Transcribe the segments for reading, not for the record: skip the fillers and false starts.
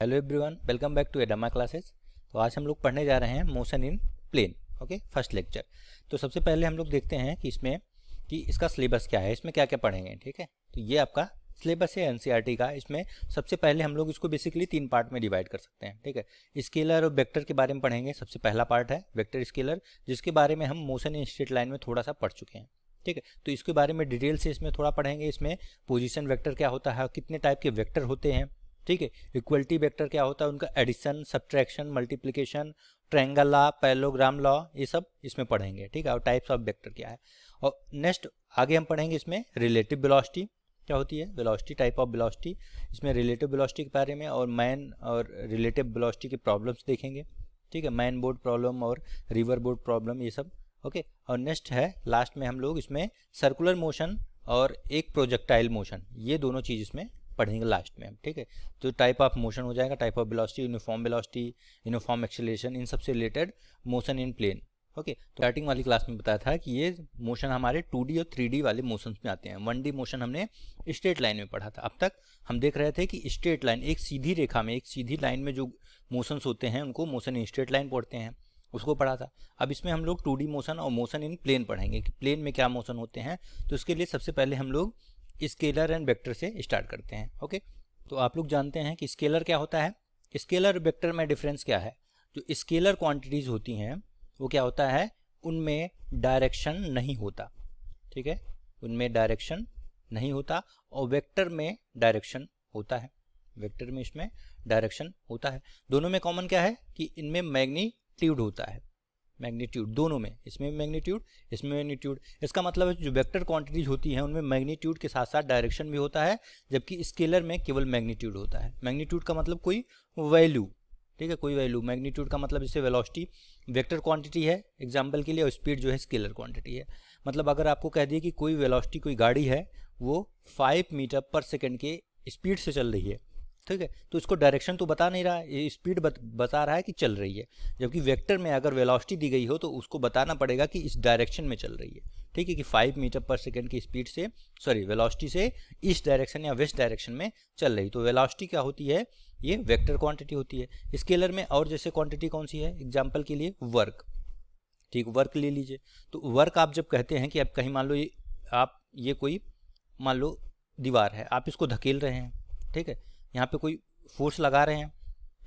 Hello everyone, welcome back to Adama classes. तो आज हम लोग पढ़ने जा रहे हैं motion in plane. Okay, first lecture. तो सबसे पहले हम लोग देखते हैं कि इसका सिलेबस क्या है, इसमें क्या क्या पढ़ेंगे। ठीक है, तो ये आपका सिलेबस है एनसीईआरटी का। इसमें सबसे पहले हम लोग इसको बेसिकली 3 पार्ट में डिवाइड कर सकते हैं। ठीक है, स्केलर और वेक्टर के बारे में पढ़ेंगे। सबसे पहला पार्ट है वेक्टर स्केलर, जिसके बारे में हम मोशन इन स्ट्रेट लाइन में थोड़ा सा पढ़ चुके हैं। ठीक है, तो इसके बारे में डिटेल से इसमें थोड़ा पढ़ेंगे। इसमें पोजीशन वेक्टर क्या होता है, कितने टाइप के वेक्टर होते हैं। ठीक है, इक्वलिटी वेक्टर क्या होता है, उनका addition, subtraction, multiplication, triangle law, parallelogram law, ये सब इसमें पढ़ेंगे। ठीक है, और टाइप्स ऑफ वेक्टर क्या है। और नेक्स्ट आगे हम पढ़ेंगे इसमें रिलेटिव वेलोसिटी क्या होती है, वेलोसिटी, टाइप ऑफ वेलोसिटी। इसमें रिलेटिव वेलोसिटी के बारे में और मैन और रिलेटिव वेलोसिटी के प्रॉब्लम्स देखेंगे। ठीक है, मैन बोर्ड प्रॉब्लम और रिवर बोर्ड प्रॉब्लम, ये सब। ओके, और नेक्स्ट है लास्ट में हम लोग इसमें सर्कुलर मोशन और एक प्रोजेक्टाइल मोशन, ये दोनों चीज़ इसमें पढ़ेंगे लास्ट में हम। ठीक है, तो टाइप ऑफ मोशन हो जाएगा, type of velocity, uniform acceleration, इन सबसे related motion in plane. Okay, तो स्टार्टिंग वाली क्लास में बताया था कि ये मोशन हमारे 2D और 3D वाले मोशन में आते हैं। 1D मोशन हमने स्ट्रेट लाइन में पढ़ा था। अब तक हम देख रहे थे कि स्ट्रेट लाइन, एक सीधी रेखा में, एक सीधी लाइन में जो मोशंस होते हैं उनको मोशन इन स्ट्रेट लाइन पढ़ते हैं, उसको पढ़ा था। अब इसमें हम लोग 2D मोशन और मोशन इन प्लेन पढ़ेंगे कि प्लेन में क्या मोशन होते हैं। तो इसके लिए सबसे पहले हम लोग स्केलर एंड वेक्टर से स्टार्ट करते हैं। ओके, तो आप लोग जानते हैं कि स्केलर क्या होता है, स्केलर और वेक्टर में डिफरेंस क्या है। जो स्केलर क्वांटिटीज होती हैं वो क्या होता है, उनमें डायरेक्शन नहीं होता। ठीक है, उनमें डायरेक्शन नहीं होता, और वेक्टर में डायरेक्शन होता है। वेक्टर में इसमें डायरेक्शन होता है। दोनों में कॉमन क्या है कि इनमें मैग्नीट्यूड होता है। मैग्नीट्यूड दोनों में, इसमें मैग्नीट्यूड, इसमें मैग्नीट्यूड। इसका मतलब है जो वेक्टर क्वांटिटीज होती हैं उनमें मैग्नीट्यूड के साथ साथ डायरेक्शन भी होता है, जबकि स्केलर में केवल मैग्नीट्यूड होता है। मैग्नीट्यूड का मतलब कोई वैल्यू। ठीक है, कोई वैल्यू। मैग्नीट्यूड का मतलब जैसे वेलोसिटी वेक्टर क्वांटिटी है एग्जाम्पल के लिए, और स्पीड जो है स्केलर क्वांटिटी है। मतलब अगर आपको कह दिए कि कोई वेलोसिटी, कोई गाड़ी है वो 5 मीटर पर सेकेंड के स्पीड से चल रही है, ठीक है, तो इसको डायरेक्शन तो बता नहीं रहा है, ये स्पीड बता रहा है कि चल रही है। जबकि वेक्टर में अगर वेलोसिटी दी गई हो तो उसको बताना पड़ेगा कि इस डायरेक्शन में चल रही है। ठीक है, कि 5 मीटर पर सेकेंड की स्पीड से, वेलोसिटी से ईस्ट डायरेक्शन या वेस्ट डायरेक्शन में चल रही। तो वेलोसिटी क्या होती है, ये वेक्टर क्वांटिटी होती है। स्केलर में और जैसे क्वांटिटी कौन सी है, एग्जाम्पल के लिए वर्क। ठीक, वर्क ले लीजिए। तो वर्क आप जब कहते हैं कि आप कहीं मान लो ये कोई मान लो दीवार है, आप इसको धकेल रहे हैं। ठीक है, यहाँ पे कोई फोर्स लगा रहे हैं।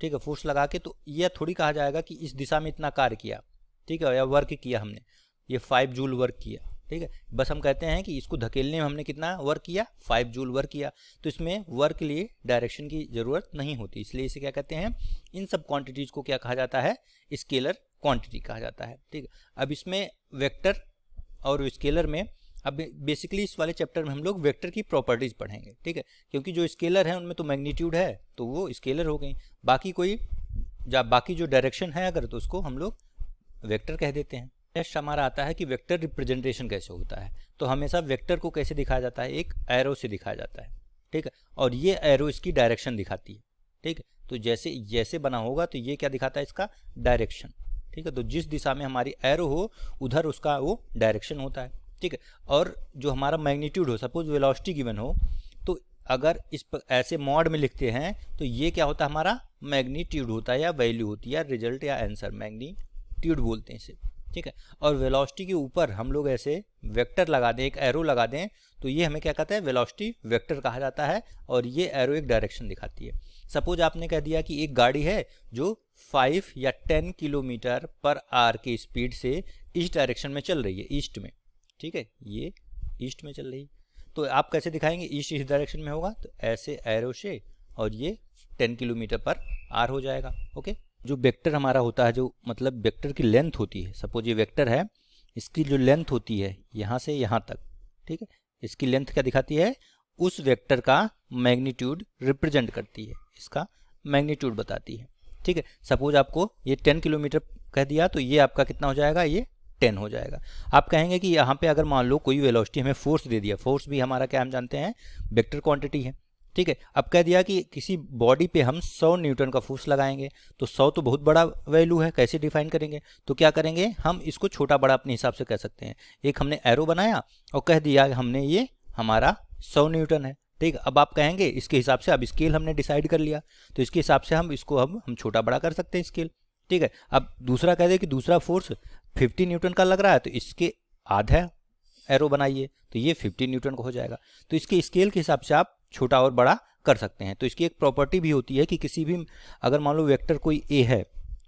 ठीक है, फोर्स लगा के तो यह थोड़ी कहा जाएगा कि इस दिशा में इतना कार्य किया। ठीक है, या वर्क किया हमने, ये 5 जूल वर्क किया। ठीक है, बस हम कहते हैं कि इसको धकेलने में हमने कितना वर्क किया, 5 जूल वर्क किया। तो इसमें वर्क के लिए डायरेक्शन की जरूरत नहीं होती, इसलिए इसे क्या कहते हैं, इन सब क्वांटिटीज को क्या कहा जाता है, स्केलर क्वांटिटी कहा जाता है। ठीक है, अब इसमें वेक्टर और स्केलर में, अब बेसिकली इस वाले चैप्टर में हम लोग वेक्टर की प्रॉपर्टीज पढ़ेंगे। ठीक है, क्योंकि जो स्केलर है उनमें तो मैग्नीट्यूड है तो वो स्केलर हो गई, बाकी जो डायरेक्शन है अगर, तो उसको हम लोग वेक्टर कह देते हैं। नेक्स्ट हमारा आता है कि वेक्टर रिप्रेजेंटेशन कैसे होता है। तो हमेशा वेक्टर को कैसे दिखाया जाता है, एक एरो से दिखाया जाता है। ठीक है, और ये एरो इसकी डायरेक्शन दिखाती है। ठीक है, तो जैसे जैसे बना होगा तो ये क्या दिखाता है, इसका डायरेक्शन। ठीक है, तो जिस दिशा में हमारी एरो हो उधर उसका वो डायरेक्शन होता है। ठीक है, और जो हमारा मैग्नीट्यूड हो, सपोज वेलोसिटी गिवन हो, तो अगर ऐसे मॉड में लिखते हैं तो ये क्या होता है, हमारा मैग्नीट्यूड होता है या वैल्यू होती है, रिजल्ट या आंसर, मैग्नीट्यूड बोलते हैं इसे। ठीक है, और वेलोसिटी के ऊपर हम लोग ऐसे वेक्टर लगा दें, एक एरो लगा दें, तो ये हमें क्या कहता है, वेलोसिटी वेक्टर कहा जाता है, और ये एरो एक डायरेक्शन दिखाती है। सपोज आपने कह दिया कि एक गाड़ी है जो 5 या 10 किलोमीटर पर आवर की स्पीड से ईस्ट डायरेक्शन में चल रही है, ईस्ट में। ठीक है, ये ईस्ट में चल रही, तो आप कैसे दिखाएंगे, ईस्ट इस डायरेक्शन में होगा तो ऐसे एरो से, और ये 10 किलोमीटर पर आवर हो जाएगा। ओके, जो वेक्टर हमारा होता है, जो मतलब वेक्टर की लेंथ होती है, सपोज ये वेक्टर है, इसकी जो लेंथ होती है यहाँ से यहाँ तक, ठीक है, इसकी लेंथ क्या दिखाती है, उस वेक्टर का मैग्नीट्यूड रिप्रेजेंट करती है, इसका मैग्नीट्यूड बताती है। ठीक है, सपोज आपको ये 10 किलोमीटर कह दिया तो ये आपका कितना हो जाएगा, ये 10 हो जाएगा। आप कहेंगे कि यहाँ पे अगर मान लो कोई वेलोसिटी हमें फोर्स दे दिया, फोर्स भी हमारा क्या हम जानते हैं, वेक्टर क्वांटिटी है। ठीक है, अब कह दिया कि किसी बॉडी पे हम 100 न्यूटन का फोर्स लगाएंगे, तो 100 तो बहुत बड़ा वैल्यू है, कैसे डिफाइन करेंगे, तो क्या करेंगे, हम इसको छोटा बड़ा अपने हिसाब से कह सकते हैं। एक हमने एरो बनाया और कह दिया हमने ये हमारा 100 न्यूटन है, ठीक है, अब आप कहेंगे इसके हिसाब से, अब स्केल हमने डिसाइड कर लिया तो इसके हिसाब से हम इसको अब हम छोटा बड़ा कर सकते हैं स्केल। ठीक है, अब दूसरा कह दे कि दूसरा फोर्स 50 न्यूटन का लग रहा है तो इसके आधा एरो बनाइए तो ये 50 न्यूटन का हो जाएगा। तो इसके स्केल के हिसाब से आप छोटा और बड़ा कर सकते हैं। तो इसकी एक प्रॉपर्टी भी होती है कि किसी भी, अगर मान लो वेक्टर कोई ए है,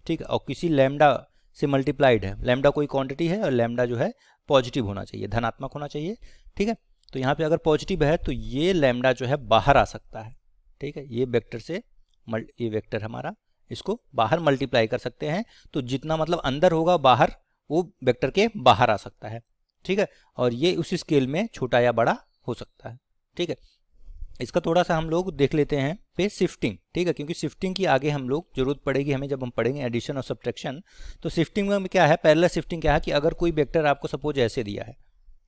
ठीक है, और किसी लैम्डा से मल्टीप्लाइड है, लैम्डा कोई क्वांटिटी है और लैम्डा जो है पॉजिटिव होना चाहिए, धनात्मक होना चाहिए। ठीक है, तो यहाँ पे अगर पॉजिटिव है तो ये लैम्डा जो है बाहर आ सकता है। ठीक है, ये वेक्टर से ये वेक्टर हमारा, इसको बाहर मल्टीप्लाई कर सकते हैं, तो जितना मतलब अंदर होगा बाहर वो वेक्टर के बाहर आ सकता है। ठीक है, और ये उस स्केल में छोटा या बड़ा हो सकता है। ठीक है, इसका थोड़ा सा हम लोग देख लेते हैं पे शिफ्टिंग। ठीक है, क्योंकि शिफ्टिंग की आगे हम लोग जरूरत पड़ेगी हमें जब हम पढ़ेंगे एडिशन और सब्ट्रैक्शन। तो शिफ्टिंग में क्या है, पैरेलल शिफ्टिंग क्या है कि अगर कोई वेक्टर आपको सपोज ऐसे दिया है,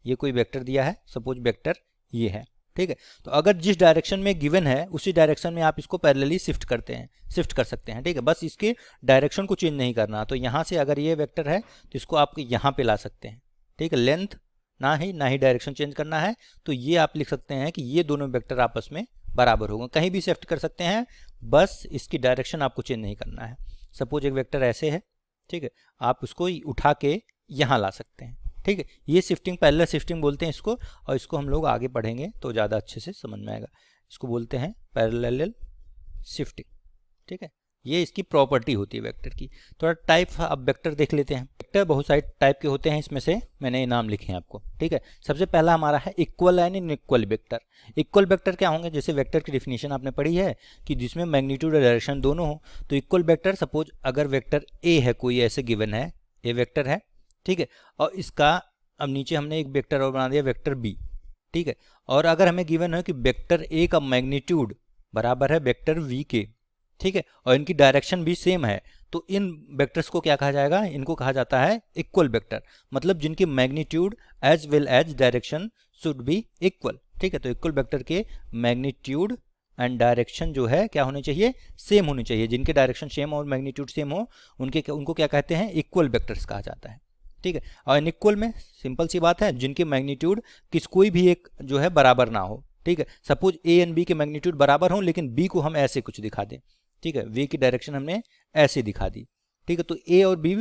ये कोई वेक्टर दिया है, सपोज वेक्टर ये है। ठीक है, तो अगर जिस डायरेक्शन में गिवन है उसी डायरेक्शन में आप इसको पैरेलली शिफ्ट कर सकते हैं। ठीक है, बस इसके डायरेक्शन को चेंज नहीं करना। तो यहाँ से अगर ये वेक्टर है तो इसको आप यहाँ पे ला सकते हैं। ठीक है, लेंथ ना ही डायरेक्शन चेंज करना है, तो ये आप लिख सकते हैं कि ये दोनों वेक्टर आपस में बराबर होंगे। कहीं भी शिफ्ट कर सकते हैं, बस इसकी डायरेक्शन आपको चेंज नहीं करना है। सपोज एक वेक्टर ऐसे है, ठीक है, आप उसको उठा के यहाँ ला सकते हैं। ठीक है, ये शिफ्टिंग पैरेलल शिफ्टिंग बोलते हैं इसको, और इसको हम लोग आगे पढ़ेंगे तो ज़्यादा अच्छे से समझ में आएगा। इसको बोलते हैं पैरेलल शिफ्टिंग। ठीक है, ये इसकी प्रॉपर्टी होती है वेक्टर की। थोड़ा टाइप अब वेक्टर देख लेते हैं। वेक्टर बहुत सारे टाइप के होते हैं, इसमें से मैंने ये नाम लिखे हैं आपको। ठीक है, सबसे पहला हमारा है equal and inequal vector. Equal vector क्या होंगे, जैसे वेक्टर की डिफिनीशन आपने पढ़ी है कि जिसमें मैग्नीट्यूड और डायरेक्शन दोनों हो। तो इक्वल वेक्टर, सपोज अगर वेक्टर ए है, कोई ऐसे गिवन है, ए वेक्टर है, ठीक है, और इसका अब नीचे हमने एक वेक्टर और बना दिया वेक्टर बी। ठीक है, और अगर हमें गिवन है कि वेक्टर ए का मैग्नीट्यूड बराबर है वेक्टर वी के, ठीक है, और इनकी डायरेक्शन भी सेम है, तो इन वेक्टर्स को क्या कहा जाएगा, इनको कहा जाता है इक्वल वेक्टर। मतलब जिनकी magnitude as well as direction should be equal. ठीक है, तो इक्वल वेक्टर के मैग्नीट्यूड एंड डायरेक्शन जो है क्या होनी चाहिए, सेम होनी चाहिए। जिनके डायरेक्शन सेम और मैग्नीट्यूड सेम हो उनको क्या कहते हैं, इक्वल वेक्टर्स कहा जाता है। ठीक है, और अनइक्वल में सिंपल सी बात है, जिनके मैग्नीट्यूड कोई भी एक जो है बराबर ना हो। ठीक है, सपोज ए एंड बी के मैग्नीट्यूड बराबर हो, लेकिन बी को हम ऐसे कुछ दिखा दें। ठीक है, वी की डायरेक्शन हमने ऐसे दिखा दी। ठीक है, तो ए और बी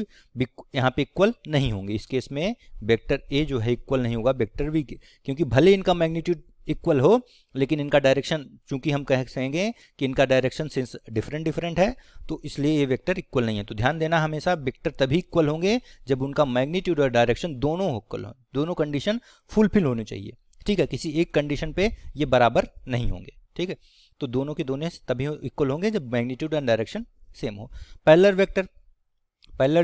यहाँ पे इक्वल नहीं होंगे। इस केस में वेक्टर ए जो है इक्वल नहीं होगा वेक्टर वी के, क्योंकि भले इनका मैग्नीट्यूड इक्वल हो लेकिन इनका डायरेक्शन, चूंकि हम कहेंगे कि इनका डायरेक्शन सिंस डिफरेंट है, तो इसलिए ये वेक्टर इक्वल नहीं है। तो ध्यान देना, हमेशा वेक्टर तभी इक्वल होंगे जब उनका मैग्नीट्यूड और डायरेक्शन दोनों इक्वल हो, दोनों कंडीशन फुलफिल होनी चाहिए। ठीक है, किसी एक कंडीशन पे ये बराबर नहीं होंगे। ठीक है, तो दोनों के दोनों तभी इक्वल होंगे जब मैग्नीट्यूड एंड डायरेक्शन सेम हो। पैरेलल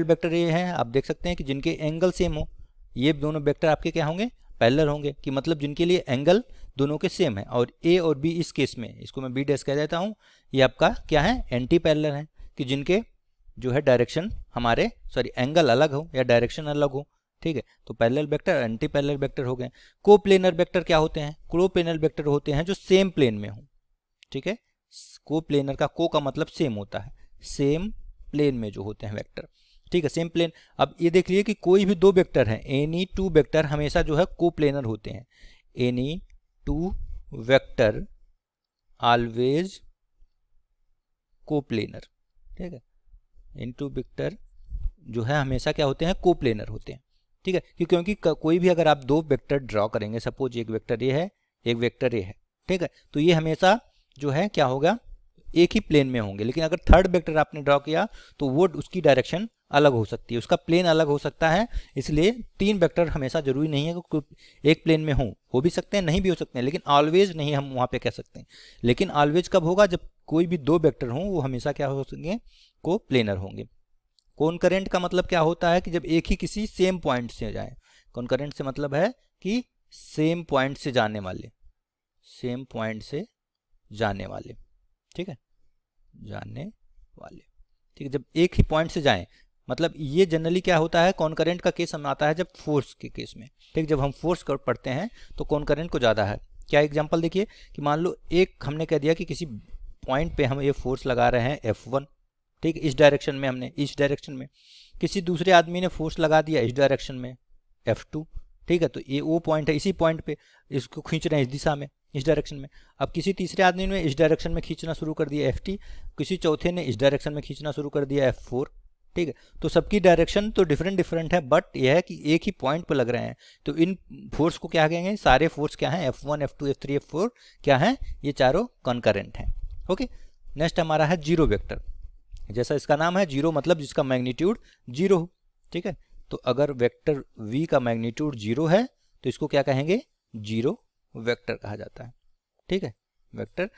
वेक्टर ये हैं, आप देख सकते हैं कि जिनके एंगल सेम हो, ये दोनों वेक्टर आपके क्या होंगे, पैरेलल होंगे, कि मतलब जिनके लिए एंगल दोनों के सेम है। और ए और बी इस केस में, इसको मैं बी डैश कह देता हूँ, ये आपका क्या है, एंटी पैरेलल है, कि जिनके जो है डायरेक्शन एंगल अलग हो या डायरेक्शन अलग हो। ठीक है, तो parallel vector anti parallel vector हो गए। कोप्लेनर वेक्टर क्या होते हैं, कोप्लेनर वेक्टर होते हैं जो सेम प्लेन में हो। ठीक है, कोप्लेनर का को का मतलब सेम होता है, सेम प्लेन में जो होते हैं वेक्टर। ठीक है, सेम प्लेन। अब ये देख लीजिए कि कोई भी दो वेक्टर हैं, एनी टू वेक्टर हमेशा जो है कोप्लेनर होते हैं। Any two vector always coplanar. ठीक है, एनी टू वेक्टर जो है हमेशा क्या होते हैं, कोप्लेनर होते हैं। ठीक है, क्योंकि कोई भी अगर आप दो वेक्टर ड्रॉ करेंगे, सपोज एक वेक्टर ये है, एक वेक्टर ये है, ठीक है, तो ये हमेशा जो है क्या होगा, एक ही प्लेन में होंगे। लेकिन अगर थर्ड वेक्टर आपने ड्रॉ किया तो वो उसकी डायरेक्शन अलग हो सकती है, उसका प्लेन अलग हो सकता है। इसलिए तीन वेक्टर हमेशा जरूरी नहीं है कि एक प्लेन में हो भी सकते हैं, नहीं भी हो सकते हैं, लेकिन ऑलवेज नहीं हम वहाँ पे कह सकते हैं। लेकिन ऑलवेज कब होगा, जब कोई भी दो वेक्टर हों वो हमेशा क्या हो सकेंगे, को प्लेनर होंगे। कॉनकरेंट का मतलब क्या होता है कि जब एक ही किसी सेम पॉइंट से जाए। कॉनकरेंट से मतलब है कि सेम पॉइंट से जाने वाले, सेम पॉइंट से जाने वाले। ठीक है, जाने वाले। ठीक है, जब एक ही पॉइंट से जाएं, मतलब ये जनरली क्या होता है, कॉनकरेंट का केस हम आता है जब फोर्स के केस में। ठीक, जब हम फोर्स कर पढ़ते हैं तो कॉनकरेंट को ज़्यादा है। क्या एग्जांपल देखिए कि मान लो एक हमने कह दिया कि किसी पॉइंट पे हम ये फोर्स लगा रहे हैं F1। ठीक, इस डायरेक्शन में हमने, इस डायरेक्शन में किसी दूसरे आदमी ने फोर्स लगा दिया इस डायरेक्शन में F2। ठीक है, तो ये वो पॉइंट है, इसी पॉइंट पे इसको खींच रहे हैं इस दिशा में। इस डायरेक्शन में। अब किसी तीसरे आदमी ने इस डायरेक्शन में खींचना शुरू कर दिया ft, किसी चौथे ने इस डायरेक्शन में खींचना शुरू कर दिया f4, ठीक है। तो सबकी डायरेक्शन तो डिफरेंट है, बट यह है कि एक ही पॉइंट पर लग रहे हैं। तो इन फोर्स को क्या कहेंगे, सारे फोर्स क्या हैं, F1 F2 F3 F4 क्या हैं, ये चारों कॉन्करेंट हैं। ओके, नेक्स्ट हमारा है जीरो वेक्टर। जैसा इसका नाम है, जीरो मतलब जिसका मैग्नीट्यूड जीरो हो, ठीक है। तो अगर वेक्टर v का मैग्नीट्यूड जीरो है तो इसको क्या कहेंगे, जीरो वेक्टर कहा जाता है, ठीक है। वेक्टर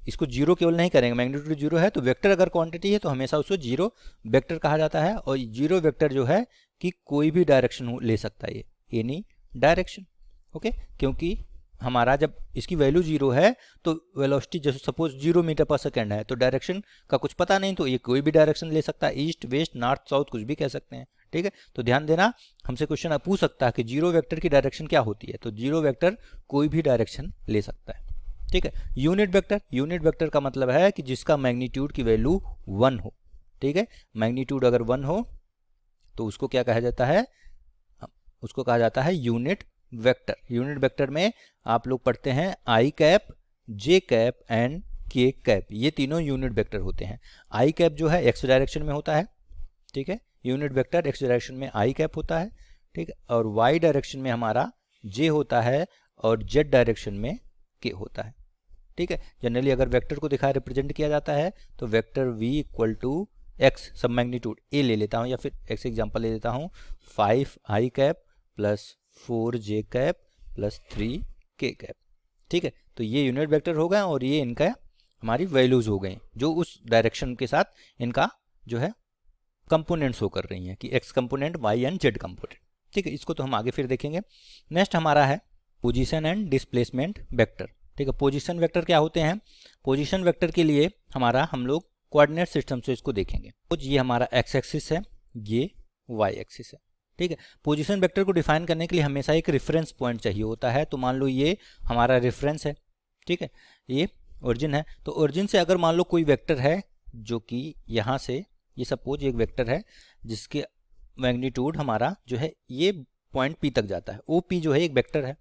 इसको जीरो केवल नहीं करेंगे, मैग्नीट्यूड जीरो है तो वेक्टर अगर क्वांटिटी है तो हमेशा उसको जीरो वेक्टर कहा जाता है। और जीरो वेक्टर जो है कि कोई भी डायरेक्शन ले सकता है, ये एनी डायरेक्शन, ओके। क्योंकि हमारा जब इसकी वैल्यू जीरो है तो वेलोसिटी जैसे सपोज 0 मीटर पर सेकेंड है तो डायरेक्शन का कुछ पता नहीं, तो ये कोई भी डायरेक्शन ले सकता है, ईस्ट वेस्ट नॉर्थ साउथ कुछ भी कह सकते हैं, ठीक है। तो ध्यान देना, हमसे क्वेश्चन पूछ सकता है कि जीरो वेक्टर की डायरेक्शन क्या होती है, तो जीरो वेक्टर कोई भी डायरेक्शन ले सकता है, ठीक है। यूनिट वेक्टर का मतलब है कि जिसका मैग्नीट्यूड की वैल्यू 1 हो, ठीक है। मैग्नीट्यूड अगर 1 हो तो उसको क्या कहा जाता है, उसको कहा जाता है यूनिट वेक्टर। यूनिट वेक्टर में आप लोग पढ़ते हैं आई कैप, जे कैप एंड के कैप, ये तीनों यूनिट वेक्टर होते हैं। आई कैप जो है एक्स डायरेक्शन में होता है, ठीक है। यूनिट वेक्टर एक्स डायरेक्शन में आई कैप होता है, ठीक है। और वाई डायरेक्शन में हमारा जे होता है और जेड डायरेक्शन में के होता है, ठीक है। जनरली अगर वेक्टर को दिखा रिप्रेजेंट किया जाता है तो vector v equal to X, सब मैग्नीट्यूड a ले लेता हूँ या फिर x एग्जाम्पल ले लेता हूँ, 5 आई कैप प्लस 4 जे कैप प्लस 3 के कैप, ठीक है। तो ये यूनिट वेक्टर हो गए और ये इनका हमारी वैल्यूज हो गई जो उस डायरेक्शन के साथ इनका जो है कंपोनेंट्स हो कर रही हैं कि x component y and z component, ठीक है। इसको तो हम आगे फिर देखेंगे। नेक्स्ट हमारा है पोजीशन एंड डिस्प्लेसमेंट वेक्टर, ठीक है। पोजीशन वेक्टर क्या होते हैं, पोजीशन वेक्टर के लिए हमारा हम लोग कोऑर्डिनेट सिस्टम से इसको देखेंगे। तो ये हमारा x एक्सिस है, ये y एक्सिस है, ठीक है। पोजीशन वेक्टर को डिफाइन करने के लिए हमेशा एक रेफरेंस पॉइंट चाहिए होता है। तो मान लो ये हमारा रेफरेंस है, ठीक है, ये ओरिजिन है। तो ओरिजिन से अगर मान लो कोई वेक्टर है जो कि यहाँ से, ये सपोज एक वेक्टर है जिसके मैग्नीट्यूड हमारा जो है ये पॉइंट P तक जाता है, OP जो है एक वेक्टर है,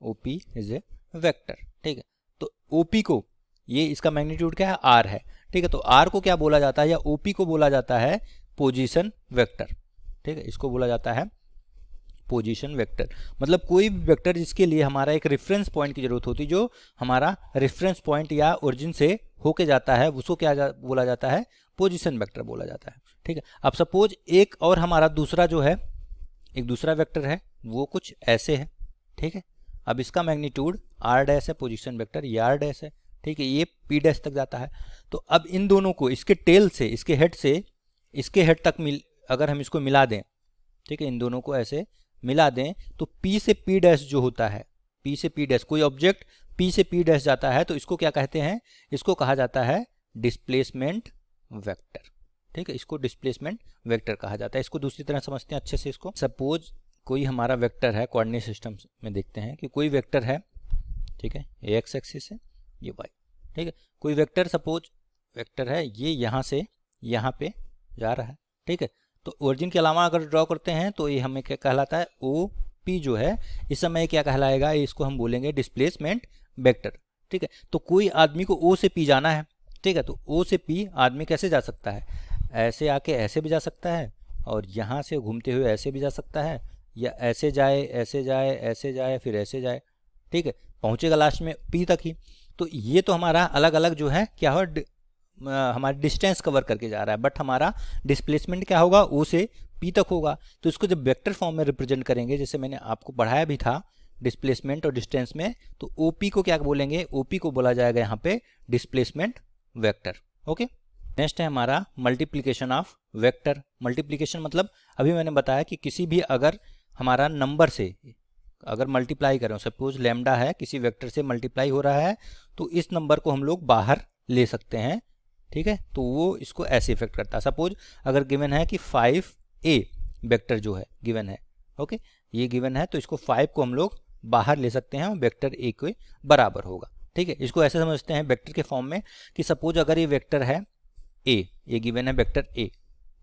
OP इज ए वेक्टर, ठीक है। तो OP को, ये इसका मैग्नीट्यूड क्या है, R है, ठीक है। तो R को क्या बोला जाता है, या OP को बोला जाता है पोजीशन वेक्टर, ठीक है। इसको बोला जाता है पोजीशन वेक्टर। मतलब कोई भी वेक्टर जिसके लिए हमारा एक रेफरेंस पॉइंट की जरूरत होती है, जो हमारा रेफरेंस पॉइंट या ओरिजिन से होके जाता है, उसको क्या बोला जाता है, पोजीशन वेक्टर बोला जाता है, ठीक है। अब सपोज एक और हमारा दूसरा जो है, एक दूसरा वेक्टर है वो कुछ ऐसे है, ठीक है। अब इसका मैग्नीट्यूड r डैश है, पोजीशन वेक्टर ये r डैश है, ठीक है, ये p डैश तक जाता है। तो अब इन दोनों को इसके टेल से, इसके हेड से इसके हेड तक अगर हम इसको मिला दें, ठीक है, इन दोनों को ऐसे मिला दें तो p से p डैश जो होता है, p से p डैश, कोई ऑब्जेक्ट p से p डैश जाता है तो इसको क्या कहते हैं, इसको कहा जाता है डिस्प्लेसमेंट वेक्टर, ठीक है। इसको डिस्प्लेसमेंट वेक्टर कहा जाता है। इसको दूसरी तरह समझते हैं अच्छे से। इसको सपोज कोई हमारा वेक्टर है, कोऑर्डिनेट सिस्टम में देखते हैं कि कोई वेक्टर है, ठीक है, ये एक्स एक्सिस है, ये वाई, ठीक है। कोई वेक्टर सपोज वेक्टर है, ये यहाँ से यहाँ पे जा रहा है, ठीक है। तो ओरिजिन के अलावा अगर ड्रॉ करते हैं तो ये हमें क्या कहलाता है, ओ पी जो है इस समय क्या कहलाएगा, इसको हम बोलेंगे डिस्प्लेसमेंट वेक्टर, ठीक है। तो कोई आदमी को ओ से पी जाना है, ठीक है, तो ओ से पी आदमी कैसे जा सकता है, ऐसे आके ऐसे भी जा सकता है और यहाँ से घूमते हुए ऐसे भी जा सकता है, या ऐसे जाए ऐसे जाए ऐसे जाए फिर ऐसे जाए, ठीक है, पहुँचेगा लास्ट में पी तक ही। तो ये तो हमारा अलग अलग जो है क्या हो, हमारा डिस्टेंस कवर करके जा रहा है, बट हमारा डिस्प्लेसमेंट क्या होगा, ओ से पी तक होगा। तो इसको जब वेक्टर फॉर्म में रिप्रेजेंट करेंगे, जैसे मैंने आपको पढ़ाया भी था डिस्प्लेसमेंट और डिस्टेंस में, तो ओपी को क्या बोलेंगे, ओपी को बोला जाएगा यहाँ पे डिस्प्लेसमेंट वेक्टर, ओके। नेक्स्ट है हमारा मल्टीप्लिकेशन ऑफ वेक्टर। मल्टीप्लिकेशन मतलब अभी मैंने बताया कि किसी भी अगर हमारा नंबर से अगर मल्टीप्लाई करें, सपोज लैम्डा है, किसी वेक्टर से मल्टीप्लाई हो रहा है, तो इस नंबर को हम लोग बाहर ले सकते हैं, ठीक है। तो वो इसको ऐसे इफेक्ट करता है। सपोज अगर गिवन है कि 5a वेक्टर जो है गिवन है, ओके, ये गिवन है, तो इसको 5 को हम लोग बाहर ले सकते हैं और वेक्टर a के बराबर होगा, ठीक है। इसको ऐसे समझते हैं वेक्टर के फॉर्म में कि सपोज अगर ये वेक्टर है a, ये गिवन है वेक्टर a,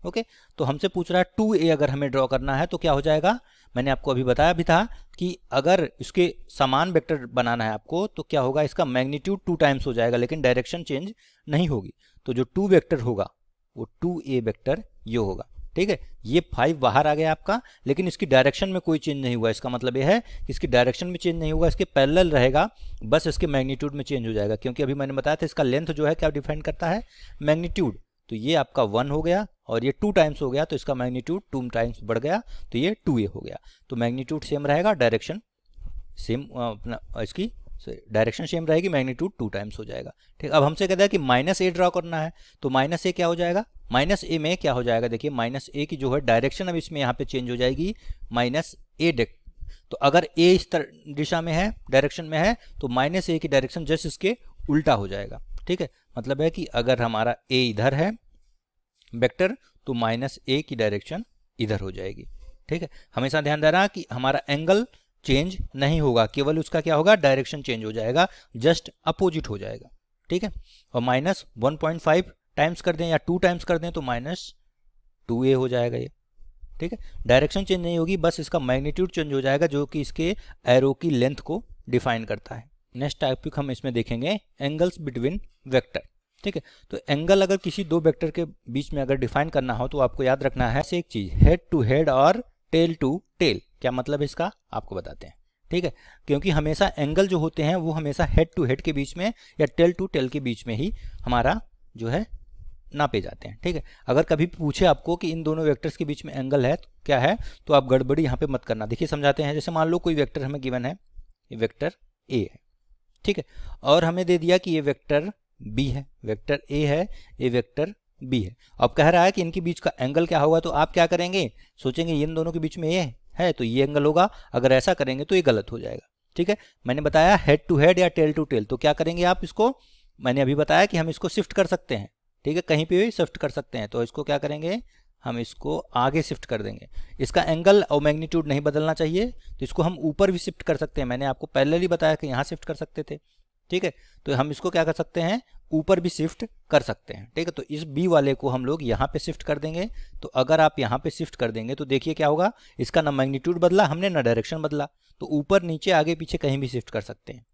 ओके, तो हमसे पूछ रहा है 2a अगर हमें ड्रॉ करना है तो क्या हो जाएगा, मैंने आपको अभी बताया भी था कि अगर इसके समान वेक्टर बनाना है आपको तो क्या होगा, इसका मैग्नीट्यूड 2 टाइम्स हो जाएगा लेकिन डायरेक्शन चेंज नहीं होगी। तो जो 2 वेक्टर होगा वो 2a वेक्टर ये होगा, ठीक है। ये 5 बाहर आ गया आपका, लेकिन इसकी डायरेक्शन में कोई चेंज नहीं हुआ। इसका मतलब ये है कि इसकी डायरेक्शन में चेंज नहीं होगा, इसके पैरेलल रहेगा, बस इसके मैग्नीट्यूड में चेंज हो जाएगा। क्योंकि अभी मैंने बताया था इसका लेंथ जो है क्या डिफाइन करता है, मैग्नीट्यूड। तो ये आपका 1 हो गया और ये 2 टाइम्स हो गया, तो इसका मैग्नीट्यूड 2 टाइम्स बढ़ गया, तो ये 2a हो गया। तो मैग्नीट्यूड सेम रहेगा, डायरेक्शन सेम, अपना इसकी डायरेक्शन सेम रहेगी, मैग्नीट्यूड 2 टाइम्स हो जाएगा, ठीक। अब हमसे कहता है कि -a ड्रॉ करना है, तो -a क्या हो जाएगा, -a में क्या हो जाएगा, देखिए -a की जो है डायरेक्शन अब इसमें यहाँ पे चेंज हो जाएगी, -a। तो अगर a इस दिशा में है, डायरेक्शन में है, तो -a की डायरेक्शन जस्ट इसके उल्टा हो जाएगा, ठीक है। मतलब है कि अगर हमारा a इधर है वेक्टर, तो -a की डायरेक्शन इधर हो जाएगी, ठीक है। हमेशा ध्यान दे रहा कि हमारा एंगल चेंज नहीं होगा, केवल उसका क्या होगा, डायरेक्शन चेंज हो जाएगा, जस्ट अपोजिट हो जाएगा, ठीक है। और -1.5 टाइम्स कर दें या 2 टाइम्स कर दें तो -2a हो जाएगा ये, ठीक है। डायरेक्शन चेंज नहीं होगी, बस इसका मैग्नीट्यूड चेंज हो जाएगा, जो कि इसके एरो की लेंथ को डिफाइन करता है। नेक्स्ट टॉपिक हम इसमें देखेंगे एंगल्स बिटवीन वेक्टर, ठीक है। तो एंगल अगर किसी दो वेक्टर के बीच में अगर डिफाइन करना हो तो आपको याद रखना है एक चीज, हेड टू हेड और टेल टू टेल। क्या मतलब है इसका, आपको बताते हैं, ठीक है। क्योंकि हमेशा एंगल जो होते हैं वो हमेशा हेड टू हेड के बीच में या टेल टू टेल के बीच में ही हमारा जो है नापे जाते हैं, ठीक है। अगर कभी पूछे आपको कि इन दोनों वेक्टर्स के बीच में एंगल है क्या है, तो आप गड़बड़ी यहाँ पे मत करना। देखिए समझाते हैं, जैसे मान लो कोई वेक्टर हमें गिवन है, ये वेक्टर ए है, ठीक है, और हमें दे दिया कि ये वेक्टर बी है, वेक्टर ए है, ये वेक्टर बी है। अब कह रहा है कि इनके बीच का एंगल क्या होगा, तो आप क्या करेंगे, सोचेंगे इन दोनों के बीच में ये है तो ये एंगल होगा, अगर ऐसा करेंगे तो ये गलत हो जाएगा, ठीक है। मैंने बताया हेड टू हेड या टेल टू टेल, तो क्या करेंगे आप इसको, मैंने अभी बताया कि हम इसको शिफ्ट कर सकते हैं, ठीक है, कहीं पे भी शिफ्ट कर सकते हैं। तो इसको क्या करेंगे, हम इसको आगे शिफ्ट कर देंगे। इसका एंगल और मैग्नीट्यूड नहीं बदलना चाहिए, तो इसको हम ऊपर भी शिफ्ट कर सकते हैं। मैंने आपको पहले ही बताया कि यहाँ शिफ्ट कर सकते थे, ठीक है। तो हम इसको क्या कर सकते हैं, ऊपर भी शिफ्ट कर सकते हैं, ठीक है। तो इस बी वाले को हम लोग यहाँ पे शिफ्ट कर देंगे। तो अगर आप यहाँ पे शिफ्ट कर देंगे तो देखिए क्या होगा, इसका ना मैग्नीट्यूड बदला हमने, ना डायरेक्शन बदला। तो ऊपर नीचे आगे पीछे कहीं भी शिफ्ट कर सकते हैं,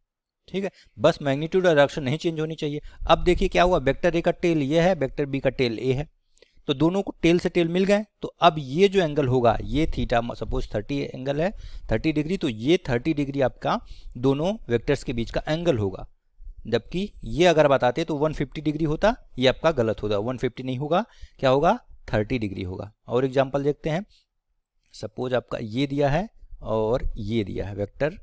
ठीक है। बस मैग्नीट्यूड और डायरेक्शन नहीं चेंज होनी चाहिए। अब देखिए क्या हुआ, वेक्टर ए का टेल ये है, वेक्टर बी का टेल ए है, तो दोनों को टेल से टेल मिल गए। तो अब ये जो एंगल होगा, ये थीटा सपोज 30 एंगल है, 30 डिग्री, तो ये 30 डिग्री आपका दोनों वेक्टर्स के बीच का एंगल होगा। जबकि ये अगर बताते तो 150 डिग्री होता, ये आपका गलत होगा, 150 नहीं होगा, क्या होगा, 30 डिग्री होगा। और एग्जांपल देखते हैं, सपोज आपका ये दिया है और ये दिया है, वेक्टर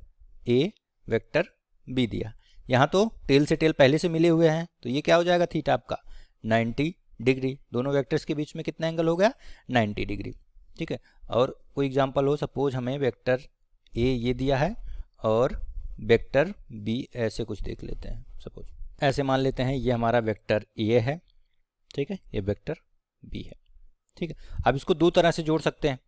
ए वेक्टर बी दिया, यहाँ तो टेल से टेल पहले से मिले हुए हैं, तो ये क्या हो जाएगा, थीटा आपका 90 डिग्री। दोनों वेक्टर्स के बीच में कितना एंगल हो गया, 90 डिग्री, ठीक है। और कोई एग्जांपल हो, सपोज हमें वेक्टर ए ये दिया है और वेक्टर बी ऐसे कुछ देख लेते हैं, सपोज ऐसे मान लेते हैं ये हमारा वेक्टर ए है, ठीक है, ये वेक्टर बी है, ठीक है। अब इसको दो तरह से जोड़ सकते हैं,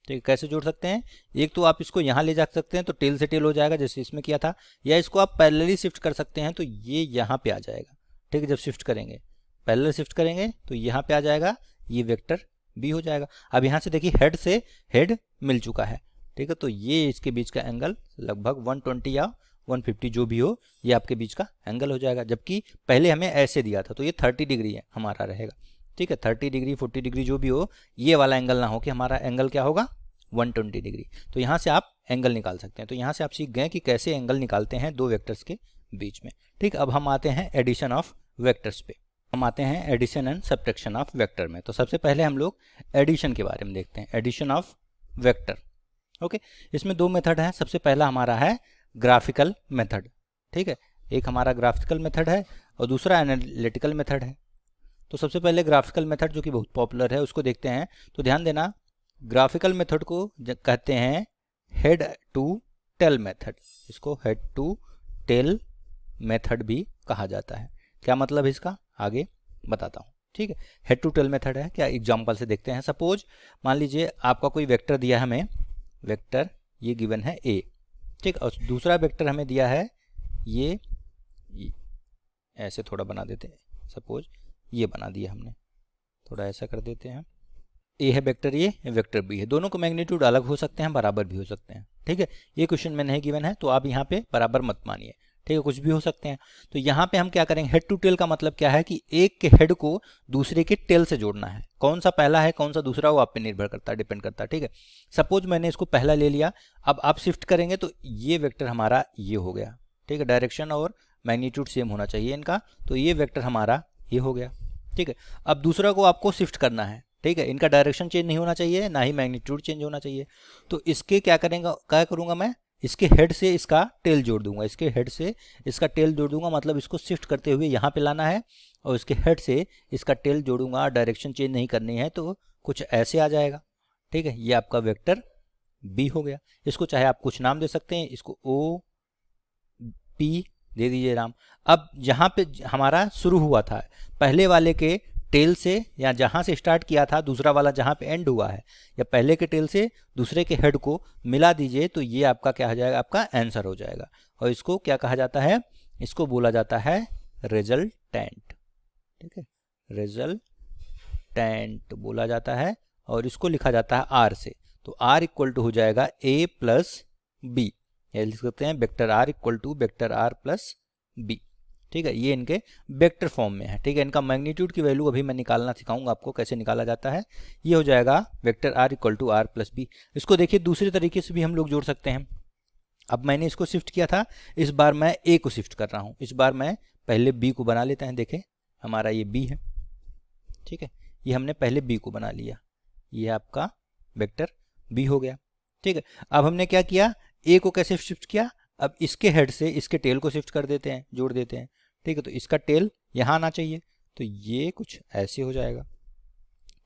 ठीक है। कैसे जोड़ सकते हैं, एक तो आप इसको यहाँ ले जा सकते हैं तो टेल से टेल हो जाएगा जैसे इसमें किया था, या इसको आप पैरेलली शिफ्ट कर सकते हैं तो ये यहाँ पे आ जाएगा, ठीक है। जब शिफ्ट करेंगे, पैरेलल शिफ्ट करेंगे तो यहाँ पे आ जाएगा, ये वेक्टर बी हो जाएगा। अब यहाँ से देखिए हेड से हेड मिल चुका है, ठीक है। तो ये इसके बीच का एंगल लगभग 120 या 150 जो भी हो, ये आपके बीच का एंगल हो जाएगा। जबकि पहले हमें ऐसे दिया था, तो ये 30 डिग्री है हमारा रहेगा, ठीक है। 30 डिग्री 40 डिग्री जो भी हो, ये वाला एंगल ना हो कि हमारा एंगल क्या होगा, 120 डिग्री। तो यहाँ से आप एंगल निकाल सकते हैं। तो यहाँ से आप सीख गए कि कैसे एंगल निकालते हैं दो वेक्टर्स के बीच में, ठीक। अब हम आते हैं एडिशन ऑफ वेक्टर्स पे, हम आते हैं addition and subtraction of vector में। तो सबसे पहले हम लोग एडिशन के बारे में देखते हैं, एडिशन ऑफ वेक्टर, ओके। इसमें दो मेथड हैं। सबसे पहला हमारा है ग्राफिकल मेथड, ठीक है। एक हमारा ग्राफिकल मेथड है और दूसरा एनालिटिकल मेथड है। तो सबसे पहले ग्राफिकल मेथड जो कि बहुत पॉपुलर है उसको देखते हैं। तो ध्यान देना, ग्राफिकल मेथड को कहते हैं हेड टू टेल मेथड, इसको हेड टू टेल मेथड भी कहा जाता है। क्या मतलब है इसका, आगे बताता हूँ, ठीक है। हेड टू टेल मेथड है क्या, एग्जांपल से देखते हैं। सपोज मान लीजिए आपका कोई वेक्टर दिया है हमें, वेक्टर ये गिवन है ए, ठीक, और दूसरा वेक्टर हमें दिया है ये ऐसे थोड़ा बना देते हैं, सपोज ये बना दिया हमने, थोड़ा ऐसा कर देते हैं, ए है वेक्टर ए, वेक्टर बी है, दोनों को मैग्नीट्यूड अलग हो सकते हैं, बराबर भी हो सकते हैं, ठीक है। ये क्वेश्चन में नहीं गिवन है तो आप यहाँ पे बराबर मत मानिए, ठीक है, कुछ भी हो सकते हैं। तो यहाँ पे हम क्या करेंगे, हेड टू टेल का मतलब क्या है कि एक के हेड को दूसरे के टेल से जोड़ना है। कौन सा पहला है कौन सा दूसरा, वो आप पे निर्भर करता है, डिपेंड करता है, ठीक है। सपोज मैंने इसको पहला ले लिया, अब आप शिफ्ट करेंगे तो ये वेक्टर हमारा ये हो गया, ठीक है। डायरेक्शन और मैग्नीट्यूड सेम होना चाहिए इनका, तो ये वेक्टर हमारा ये हो गया, ठीक है। अब दूसरा को आपको शिफ्ट करना है, ठीक है। इनका डायरेक्शन चेंज नहीं होना चाहिए, ना ही मैग्नीट्यूड चेंज होना चाहिए। तो इसके क्या करूँगा मैं, इसके हेड से इसका टेल जोड़ दूंगा, इसके हेड से इसका टेल जोड़ दूंगा, मतलब इसको शिफ्ट करते हुए यहाँ पे लाना है और इसके हेड से इसका टेल जोड़ूंगा, डायरेक्शन चेंज नहीं करनी है, तो कुछ ऐसे आ जाएगा, ठीक है। ये आपका वेक्टर बी हो गया। इसको चाहे आप कुछ नाम दे सकते हैं, इसको ओ पी दे दीजिए नाम। अब जहाँ पे हमारा शुरू हुआ था पहले वाले के टेल से, या जहाँ से स्टार्ट किया था दूसरा वाला जहाँ पे एंड हुआ है, या पहले के टेल से दूसरे के हेड को मिला दीजिए, तो ये आपका क्या हो जाएगा, आपका आंसर हो जाएगा। और इसको क्या कहा जाता है, इसको बोला जाता है रिजल्टेंट, ठीक है, रिजल्टेंट बोला जाता है। और इसको लिखा जाता है आर से, तो आर इक्वल टू हो जाएगा ए प्लस बी, ये लिख सकते हैं vector R equal to vector R plus B, ठीक है। ये इनके वेक्टर फॉर्म में है, ठीक है। इनका मैग्नीट्यूड की वैल्यू अभी मैं निकालना सिखाऊंगा आपको कैसे निकाला जाता है। ये हो जाएगा vector R equal to R plus B. इसको देखिए दूसरे तरीके से भी हम लोग जोड़ सकते हैं। अब मैंने इसको शिफ्ट किया था, इस बार मैं ए को शिफ्ट कर रहा हूँ, इस बार मैं पहले बी को बना लेते हैं। देखें हमारा ये बी है, ठीक है, ये हमने पहले बी को बना लिया, ये आपका वेक्टर बी हो गया, ठीक है। अब हमने क्या किया, ए को कैसे शिफ्ट किया, अब इसके हेड से इसके टेल को शिफ्ट कर देते हैं, जोड़ देते हैं, ठीक है। तो इसका टेल यहाँ आना चाहिए, तो ये कुछ ऐसे हो जाएगा,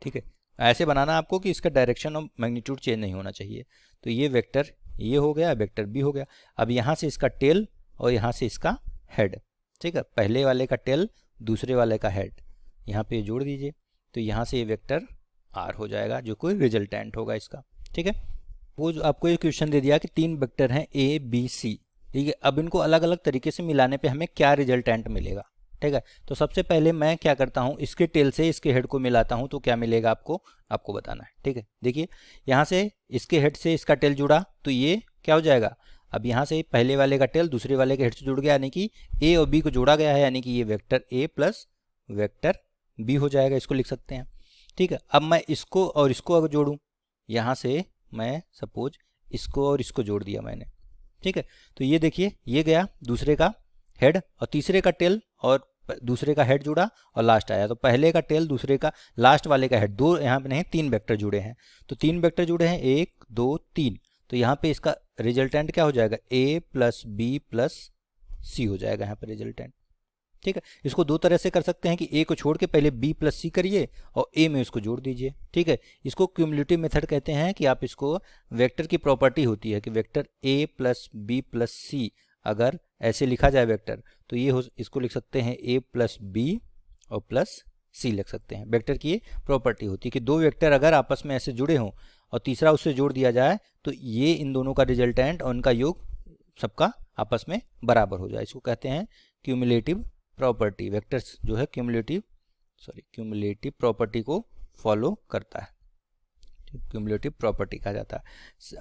ठीक है। ऐसे बनाना आपको कि इसका डायरेक्शन और मैग्नीट्यूड चेंज नहीं होना चाहिए। तो ये वेक्टर ये हो गया, वेक्टर बी हो गया। अब यहाँ से इसका टेल और यहाँ से इसका हेड, ठीक है, पहले वाले का टेल दूसरे वाले का हेड यहाँ पे जोड़ दीजिए, तो यहाँ से ये वेक्टर आर हो जाएगा, जो कोई रिजल्टेंट होगा इसका, ठीक है। वो जो आपको एक क्वेश्चन दे दिया कि 3 वेक्टर हैं ए बी सी, ठीक है। अब इनको अलग अलग तरीके से मिलाने पे हमें क्या रिजल्टेंट मिलेगा, ठीक है। तो सबसे पहले मैं क्या करता हूँ, इसके टेल से इसके हेड को मिलाता हूँ, तो क्या मिलेगा आपको बताना है, ठीक है। देखिए यहाँ से इसके हेड से इसका टेल जुड़ा, तो ये क्या हो जाएगा, अब यहाँ से पहले वाले का टेल दूसरे वाले के हेड से जुड़ गया, यानी कि ए और बी को जोड़ा गया है, यानी कि ये vector A plus vector B हो जाएगा, इसको लिख सकते हैं, ठीक है। अब मैं इसको और इसको अगर जोड़ूँ, यहाँ से मैं सपोज इसको और इसको जोड़ दिया मैंने, ठीक है। तो ये देखिए ये गया दूसरे का हेड और तीसरे का टेल और दूसरे का हेड जुड़ा और लास्ट आया, तो पहले का टेल दूसरे का लास्ट वाले का हेड, दो यहाँ पे नहीं 3 वेक्टर जुड़े हैं, तो 3 वेक्टर जुड़े हैं 1 2 3, तो यहाँ पे इसका रिजल्टेंट क्या हो जाएगा, ए प्लस बी प्लस सी हो जाएगा यहाँ पे रिजल्टेंट, ठीक है। इसको दो तरह से कर सकते हैं कि ए को छोड़ के पहले बी प्लस सी करिए और ए में इसको जोड़ दीजिए, ठीक है। इसको क्यूमुलेटिव मेथड कहते हैं, कि आप इसको वेक्टर की प्रॉपर्टी होती है कि vector A plus B plus C अगर ऐसे लिखा जाए वेक्टर, तो ये इसको लिख सकते हैं ए प्लस बी और प्लस सी लिख सकते हैं। वेक्टर की ये प्रॉपर्टी होती है कि दो वेक्टर अगर आपस में ऐसे जुड़े हों और तीसरा उससे जोड़ दिया जाए, तो ये इन दोनों का रिजल्टेंट और उनका योग सबका आपस में बराबर हो जाए, इसको कहते हैं क्यूमुलेटिव प्रॉपर्टी। वेक्टर्स जो है क्यूमुलेटिव प्रॉपर्टी को फॉलो करता है, क्यूमुलेटिव प्रॉपर्टी कहा जाता है।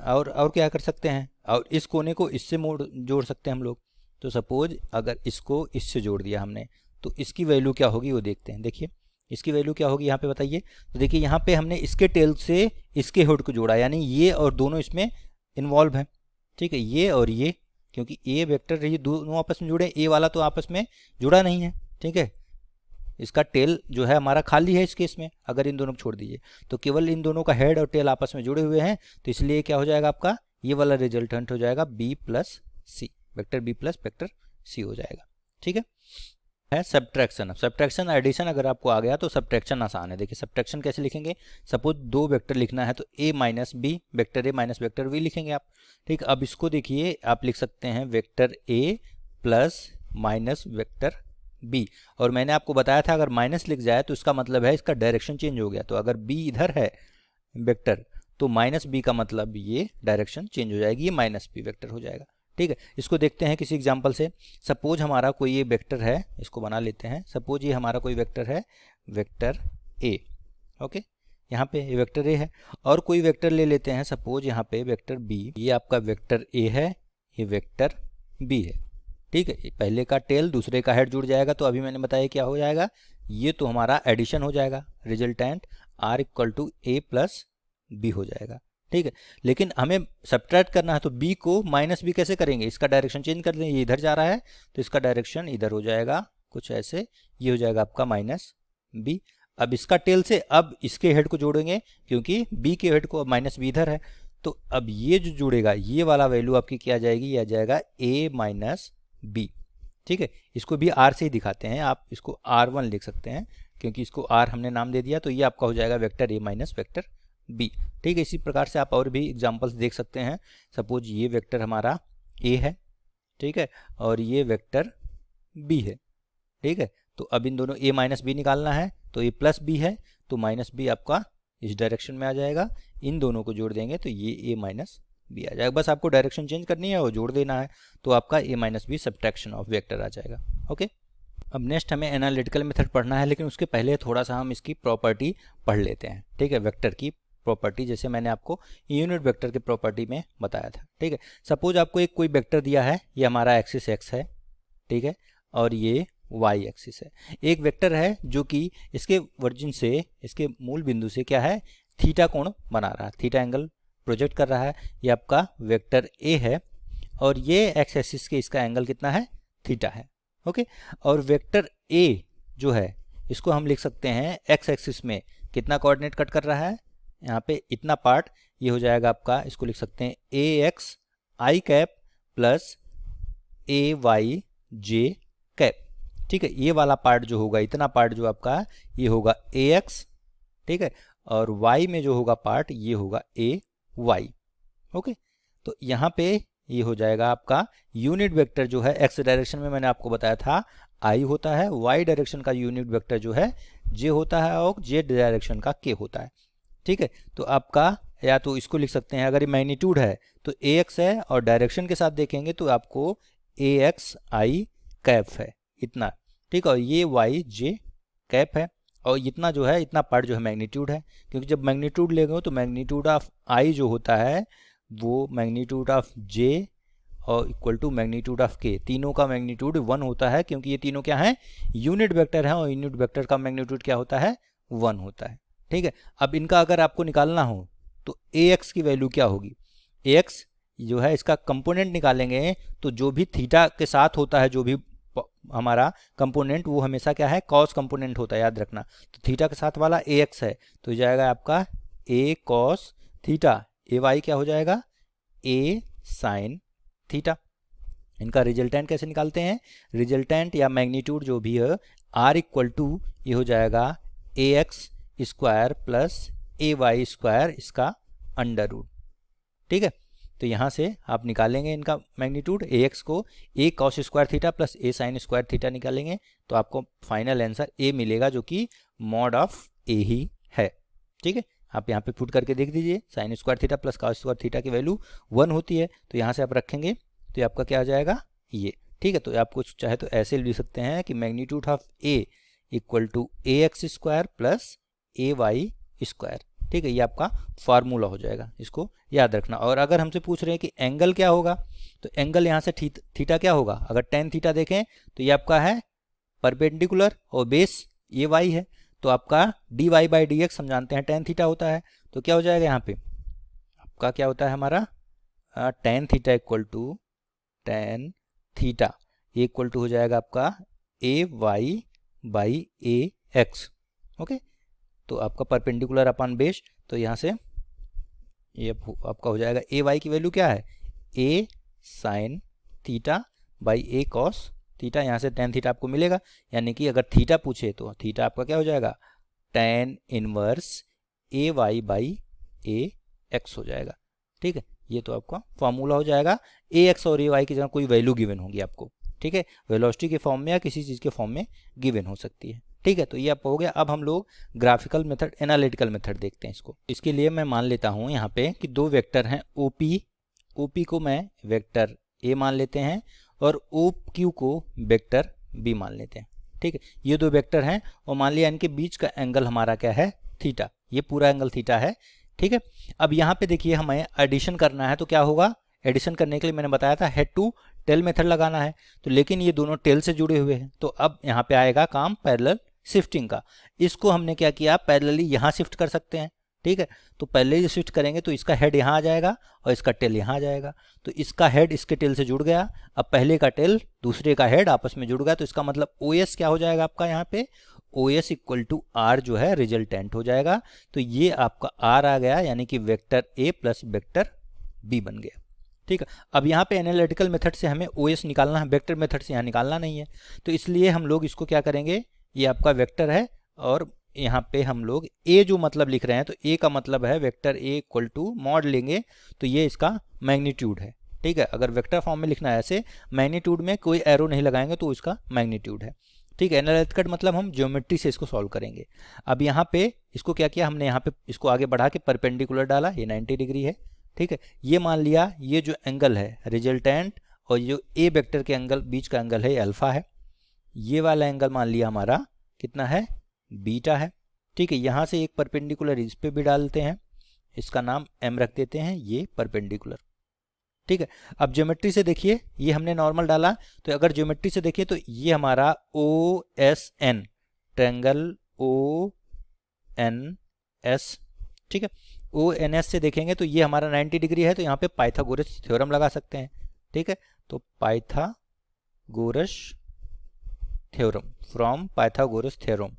और क्या कर सकते हैं, और इस कोने को इससे जोड़ सकते हैं हम लोग। तो सपोज अगर इसको इससे जोड़ दिया हमने, तो इसकी वैल्यू क्या होगी वो देखते हैं। देखिए इसकी वैल्यू क्या होगी यहाँ पे बताइए। तो देखिए यहाँ पे हमने इसके टेल से इसके हेड को जोड़ा, यानी ये और दोनों इसमें इन्वॉल्व हैं, ठीक है, ये और ये, क्योंकि ए वेक्टर ये दोनों आपस में जुड़े, ए वाला तो आपस में जुड़ा नहीं है, ठीक है। इसका टेल जो है हमारा खाली है इस केस में, अगर इन दोनों को छोड़ दीजिए तो केवल इन दोनों का हेड और टेल आपस में जुड़े हुए हैं, तो इसलिए क्या हो जाएगा आपका ये वाला रिजल्टेंट हो जाएगा B plus C, vector B plus vector C हो जाएगा, ठीक है सब्ट्रैक्शन। अब सब्ट्रैक्शन एडिशन अगर आपको आ गया तो सब्ट्रैक्शन आसान है। देखिए सब्ट्रैक्शन कैसे लिखेंगे, सपोज दो वेक्टर लिखना है तो a minus B, vector a minus vector b लिखेंगे आप, ठीक। अब इसको देखिए आप लिख सकते हैं vector a plus minus vector b, और मैंने आपको बताया था अगर माइनस लिख जाए तो इसका मतलब है इसका डायरेक्शन चेंज हो गया, तो अगर b इधर है वेक्टर तो माइनस बी का मतलब ये डायरेक्शन चेंज हो जाएगी, ये माइनस बी वेक्टर हो जाएगा, ठीक है। इसको देखते हैं किसी एग्जांपल से। सपोज हमारा कोई ये वेक्टर है, इसको बना लेते हैं। सपोज ये हमारा कोई वेक्टर है वेक्टर ए, ओके, यहाँ पे ये वेक्टर ए है, और कोई वेक्टर ले लेते हैं, सपोज यहाँ पे वेक्टर बी, ये आपका वेक्टर ए है, ये वेक्टर बी है, ठीक है। पहले का टेल दूसरे का हेड जुड़ जाएगा, तो अभी मैंने बताया क्या हो जाएगा, ये तो हमारा एडिशन हो जाएगा, resultant R equal to A plus B हो जाएगा, ठीक है। लेकिन हमें सब्ट्रैक्ट करना है, तो बी को माइनस बी कैसे करेंगे, इसका डायरेक्शन चेंज कर दें, ये इधर जा रहा है तो इसका डायरेक्शन इधर हो जाएगा, कुछ ऐसे, ये हो जाएगा आपका माइनस बी। अब इसका टेल से अब इसके हेड को जोड़ेंगे, क्योंकि बी के हेड को अब माइनस बी इधर है, तो अब ये जो जुड़ेगा, ये वाला वैल्यू आपकी क्या आ जाएगी, ये आ जाएगा ए माइनस बी, ठीक है। इसको भी आर से ही दिखाते हैं, आप इसको R1 लिख सकते हैं, क्योंकि इसको आर हमने नाम दे दिया, तो ये आपका हो जाएगा vector A minus vector B, ठीक है। इसी प्रकार से आप और भी एग्जांपल्स देख सकते हैं। सपोज ये वेक्टर हमारा ए है, ठीक है, और ये वेक्टर बी है, ठीक है। तो अब इन दोनों ए माइनस बी निकालना है, तो ए प्लस बी है, तो माइनस बी आपका इस डायरेक्शन में आ जाएगा, इन दोनों को जोड़ देंगे तो ये ए माइनस बी आ जाएगा। बस आपको डायरेक्शन चेंज करनी है और जोड़ देना है, तो आपका A minus B subtraction of vector आ जाएगा, ओके। अब नेक्स्ट हमें एनालिटिकल मेथड पढ़ना है, लेकिन उसके पहले थोड़ा सा हम इसकी प्रॉपर्टी पढ़ लेते हैं, ठीक है। वेक्टर की प्रॉपर्टी जैसे मैंने आपको यूनिट वेक्टर के प्रॉपर्टी में बताया था, ठीक है। सपोज आपको एक कोई वेक्टर दिया है, ये हमारा एक्सिस एक्स है, ठीक है, और ये वाई एक्सिस है। एक वेक्टर है जो कि इसके वर्जिन से, इसके मूल बिंदु से क्या है, थीटा कोण बना रहा है, थीटा एंगल प्रोजेक्ट कर रहा है, ये आपका वेक्टर ए है, और ये एक्स एक्सिस के इसका एंगल कितना है, थीटा है, ओके। और वेक्टर ए जो है, इसको हम लिख सकते हैं एक्स एक्सिस में कितना कोऑर्डिनेट कट कर रहा है, यहाँ पे इतना पार्ट, ये हो जाएगा आपका, इसको लिख सकते हैं ए x I cap plus A Y J cap, ठीक है। ये वाला पार्ट जो होगा, इतना पार्ट जो आपका, ये होगा ए एक्स, ठीक है, और y में जो होगा पार्ट, ये होगा ए वाई, ओके। तो यहाँ पे ये हो जाएगा आपका यूनिट वेक्टर जो है, x डायरेक्शन में मैंने आपको बताया था i होता है, y डायरेक्शन का यूनिट वेक्टर जो है j होता है, और z डायरेक्शन का k होता है, ठीक है। तो आपका, या तो इसको लिख सकते हैं, अगर ये मैग्नीट्यूड है तो ax है, और डायरेक्शन के साथ देखेंगे तो आपको ax i कैप है, इतना, ठीक है, और ये वाई जे कैप है, और इतना जो है, इतना पार्ट जो है मैग्नीट्यूड है, क्योंकि जब मैग्नीट्यूड लेंगे तो मैग्नीट्यूड ऑफ आई जो होता है वो मैग्नीट्यूड ऑफ जे और इक्वल टू मैग्नीट्यूड ऑफ के, तीनों का मैग्नीट्यूड 1 होता है, क्योंकि ये तीनों क्या हैं, यूनिट वेक्टर हैं, और यूनिट वेक्टर का मैग्नीट्यूड क्या होता है, 1 होता है, ठीक है। अब इनका अगर आपको निकालना हो तो ए एक्स की वैल्यू क्या होगी, ए एक्स जो है इसका कंपोनेंट निकालेंगे, तो जो भी थीटा के साथ होता है, जो भी हमारा कंपोनेंट, वो हमेशा क्या है, कॉस कंपोनेंट होता है, याद रखना। तो थीटा के साथ वाला ए एक्स है, तो जाएगा आपका ए कॉस थीटा, ए वाई क्या हो जाएगा, ए साइन थीटा। इनका रिजल्टेंट कैसे निकालते हैं, रिजल्टेंट या मैग्नीट्यूड जो भी है, आर इक्वल टू, ये हो जाएगा ए X square plus A Y square, इसका अंडर रूट, ठीक है। तो यहाँ से आप निकालेंगे इनका मैग्नीट्यूड, ए एक्स को ए कॉस स्क्वायर थीटा प्लस ए साइन स्क्वायर थीटा निकालेंगे, तो आपको फाइनल आंसर ए मिलेगा, जो कि मॉड ऑफ ए ही है, ठीक है। आप यहाँ पे पुट करके देख दीजिए, sine square theta plus cos square theta की वैल्यू 1 होती है, तो यहाँ से आप रखेंगे तो आपका क्या आ जाएगा, ये, ठीक है। तो आपको चाहे तो ऐसे लिख सकते हैं कि magnitude of A equal to A X square plus A Y square, ठीक है। ये आपका फार्मूला हो जाएगा, इसको याद रखना। और अगर हमसे पूछ रहे हैं कि एंगल क्या होगा, तो एंगल यहाँ से थीटा क्या होगा, अगर टेन थीटा देखें तो ये आपका है परपेंडिकुलर, और बेस ये वाई है, तो आपका D Y by D X हम जानते हैं टेन थीटा होता है, तो क्या हो जाएगा यहाँ पे आपका क्या होता है हमारा, tan theta equal to tan theta, ये इक्वल टू हो जाएगा आपका A Y by A X, okay. तो आपका परपेंडिकुलर अपन बेस, तो यहाँ से ये आपका हो जाएगा ए वाई की वैल्यू क्या है, A sine theta by A cos theta, यहाँ से टेन थीटा आपको मिलेगा, यानी कि अगर थीटा पूछे तो थीटा आपका क्या हो जाएगा, tan inverse A Y by A X हो जाएगा, ठीक है। ये तो आपका फॉर्मूला हो जाएगा, ए एक्स और ए वाई की जगह कोई वैल्यू गिवन होगी आपको, ठीक है, वेलोसिटी के फॉर्म में या किसी चीज़ के फॉर्म में गिवन हो सकती है, ठीक है। तो ये आपका हो गया। अब हम लोग ग्राफिकल मेथड, एनालिटिकल मेथड देखते हैं इसको। इसके लिए मैं मान लेता हूँ यहाँ पे कि दो वेक्टर हैं ओपी, ओपी को मैं वेक्टर ए मान लेते हैं, और ओ क्यू को वेक्टर बी मान लेते हैं, ठीक है। ये दो वेक्टर हैं, और मान लिया इनके बीच का एंगल हमारा क्या है, थीटा, ये पूरा एंगल थीटा है, ठीक है। अब यहाँ पे देखिए हमें एडिशन करना है, तो क्या होगा, एडिशन करने के लिए मैंने बताया था हेड टू टेल मेथड लगाना है, तो लेकिन ये दोनों टेल से जुड़े हुए हैं, तो अब यहाँ पे आएगा काम पैरेलल शिफ्टिंग का। इसको हमने क्या किया, पैरेलली यहाँ शिफ्ट कर सकते हैं, ठीक है। तो पहले ही शिफ्ट करेंगे तो इसका हेड यहाँ आ जाएगा और इसका टेल यहाँ आ जाएगा, तो इसका हेड इसके टेल से जुड़ गया। अब पहले का टेल दूसरे का हेड आपस में जुड़ गया, तो इसका मतलब OS क्या हो जाएगा आपका, यहाँ पे OS इक्वल टू R जो है रिजल्टेंट हो जाएगा। तो ये आपका R आ गया, यानी कि vector A plus vector B बन गया, ठीक है। अब यहाँ पे एनालिटिकल मेथड से हमें OS निकालना है, वेक्टर मेथड से यहाँ निकालना नहीं है, तो इसलिए हम लोग इसको क्या करेंगे, ये आपका वेक्टर है और यहाँ पे हम लोग A जो मतलब लिख रहे हैं, तो A का मतलब है vector A equal to mod लेंगे तो ये इसका मैग्नीट्यूड है, ठीक है। अगर वेक्टर फॉर्म में लिखना है ऐसे, मैग्नीट्यूड में कोई एरो नहीं लगाएंगे तो इसका मैग्नीट्यूड है, ठीक है। एनालिटिकल मतलब हम ज्योमेट्री से इसको सॉल्व करेंगे। अब यहाँ पे इसको क्या किया हमने, यहाँ पे इसको आगे बढ़ा के परपेंडिकुलर डाला, ये 90 डिग्री है, ठीक है। ये मान लिया ये जो एंगल है रिजल्टेंट और जो A वेक्टर के एंगल बीच का एंगल है ये अल्फा है, ये वाला एंगल मान लिया हमारा कितना है, बीटा है, ठीक है। यहाँ से एक परपेंडिकुलर इस पे भी डालते हैं, इसका नाम M रख देते हैं, ये परपेंडिकुलर, ठीक है। अब ज्योमेट्री से देखिए, ये हमने नॉर्मल डाला, तो अगर ज्योमेट्री से देखिए तो ये हमारा OSN ट्रायंगल ONS, ठीक है। ONS से देखेंगे तो ये हमारा 90 डिग्री है, तो यहाँ पे पाइथागोरस थ्योरम लगा सकते हैं, ठीक है। तो Pythagoras theorem, from Pythagoras theorem,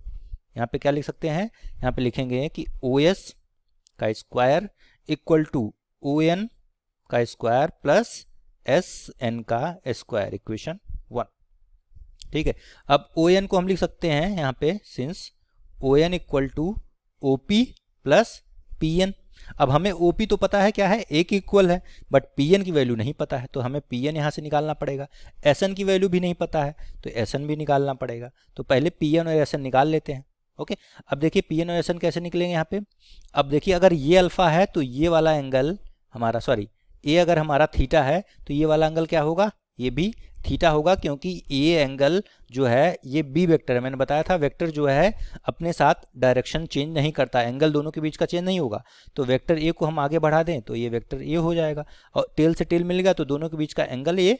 यहाँ पे क्या लिख सकते हैं, यहाँ पे लिखेंगे कि OS का स्क्वायर इक्वल टू ON का स्क्वायर प्लस SN का स्क्वायर, इक्वेशन 1, ठीक है। अब ON को हम लिख सकते हैं यहाँ पे, since ON equal to OP plus PN। अब हमें OP तो पता है क्या है, एक इक्वल है, बट PN की वैल्यू नहीं पता है, तो हमें PN यहाँ से निकालना पड़ेगा। SN की वैल्यू भी नहीं पता है, तो SN भी निकालना पड़ेगा। तो पहले PN और SN निकाल लेते हैं, ओके। अब देखिए PN और SN कैसे निकलेंगे यहाँ पे। अब देखिए अगर ये अल्फा है तो ये वाला एंगल हमारा, सॉरी A अगर हमारा थीटा है तो ये वाला एंगल क्या होगा, ये भी थीटा होगा, क्योंकि ये एंगल जो है ये B वेक्टर है। मैंने बताया था वेक्टर जो है अपने साथ डायरेक्शन चेंज नहीं करता, एंगल दोनों के बीच का चेंज नहीं होगा। तो वेक्टर A को हम आगे बढ़ा दें तो ये वेक्टर A हो जाएगा, और टेल से टेल मिल गया तो दोनों के बीच का एंगल ये